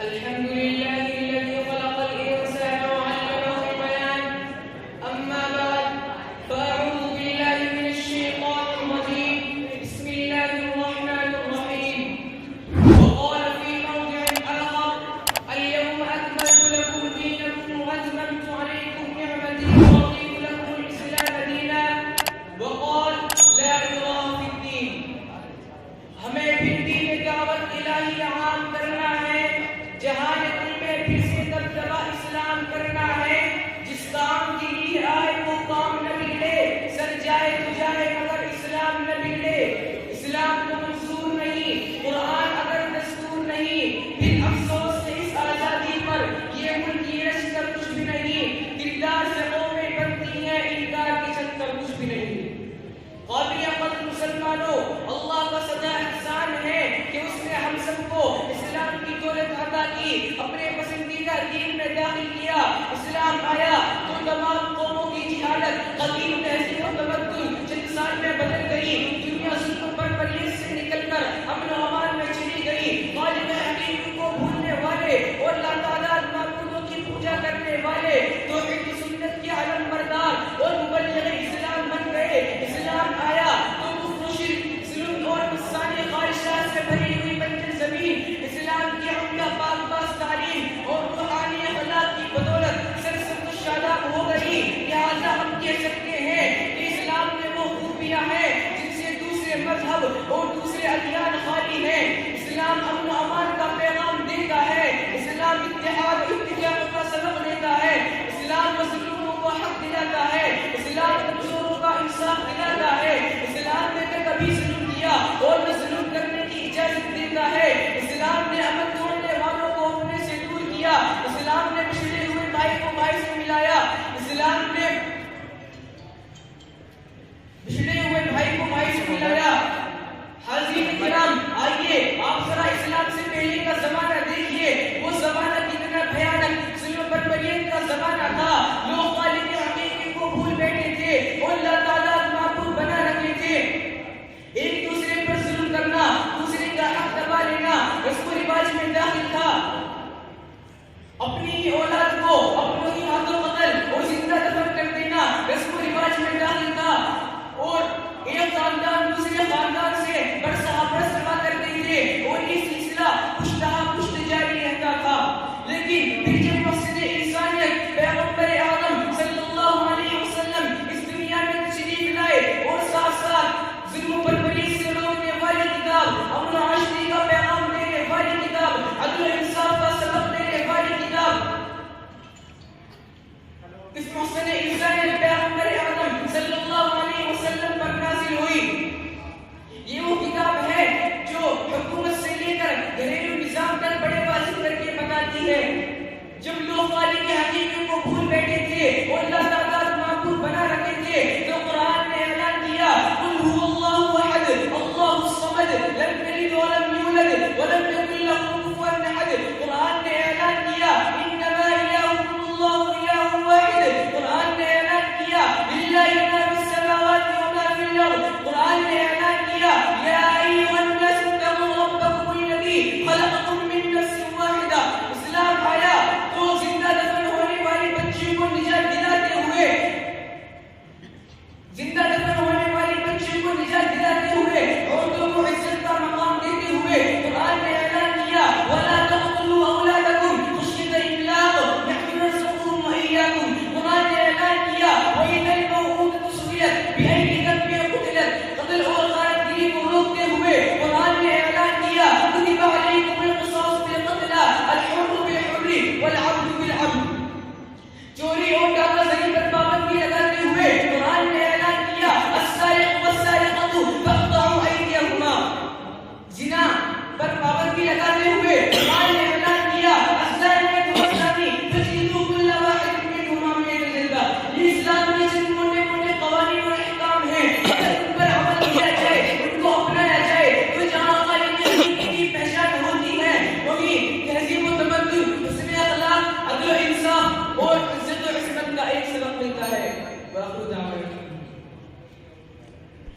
الحمد لله الذي خلق الإنسان وعلمه البيان. أما بعد فأعوذ بالله من الشيطان الرجيم. بسم الله الرحمن الرحيم. وقال في موضع آخر: اليوم أكملت لكم دينكم وأتممت عليكم نعمتي ورضيت لكم الإسلام دينا. وقال: لا إكراه في الدين. ہمیں پھر دین دعوت الہی عام کرنا ہے، جہالت میں پھر سے دبدبہ اسلام کرنا ہے. جس کام کے لیے آئے وہ کام نہ ملے، سر جائے تو جائے مگر اسلام نہ ملے. اسلام کو منظور نہیں، قرآن اگر دستور نہیں، پھر افسوس ہے اس آزادی پر. یہ ملک یہ لشکر کچھ بھی نہیں، کردار سے قومیں بنتی ہیں، انکار کی چکر کچھ بھی نہیں. قابل قدر مسلمانوں، اللہ کا سدا احسان ہے کہ اس نے ہم سب کو اسلام کی دولت عطا کی، اپنے پسندیدہ دین میں داخل کیا. اسلام آیا تو تمام قوموں کی جہالت، قدیم تہذیب و تمدن چند سال میں بدل گئی. دنیا ظلم پر پرہیز سے نکل کر امن و امان میں چلی گئی. خالق حکیم کو بھولنے والے اور لاتعداد معبودوں کی پوجا کرنے والے توحید کی سنت کے علم بردار اور مبلغ اسلام بن گئے. اسلام آیا تو کفر و شرک، ظلم اور نقصانی خواہشات سے بھری ہوئی بنجر زمین اسلام کی عمدہ پاک باز تعلیم اور روحانی اخلاق کی بدولت سرسبز و شاداب ہو گئی. لہذا ہم کہہ سکتے ہیں کہ اسلام میں وہ خوبیاں ہیں جن سے دوسرے مذہب اور دوسرے ادیان خالی ہیں. اسلام امن و امان کا پیغام دیتا ہے. اسلام اتحاد و اتفاق کا سبق دیتا ہے. اسلام مظلوموں کو حق دلاتا ہے. اسلام کمزوروں کا انصاف دلاتا ہے. اسلام نے نہ کبھی ظلم کیا اور نہ ظلم کرنے کی اجازت دیتا ہے. اسلام نے امن توڑنے والوں کو اپنے سے دور کیا. اسلام نے بچھڑے ہوئے بھائی کو بھائی سے ملایا. اسلام نے بچھڑے ہوئے بھائی کو بھائی سے ملایا. حاضرین کرام، آئیے آپ ذرا اسلام سے پہلے کا زمانہ دیکھیے. وہ زمانہ کتنا بھیانک ظلم بربریت کا زمانہ تھا. لوگ خالق حقیقی کو بھول بیٹھے تھے اور لاتعداد معبود بنا رکھے تھے. ایک دوسرے پر ظلم کرنا، دوسرے کا حق دبا لینا رسم و رواج میں داخل تھا. اپنی ہی اولاد کو اپنوں ہی ہاتھوں قتل اور زندہ دفن کر دینا رسم و رواج میں داخل تھا. اور ایک خاندان دوسرے خاندان سے برس روا کرتے تھے اور اس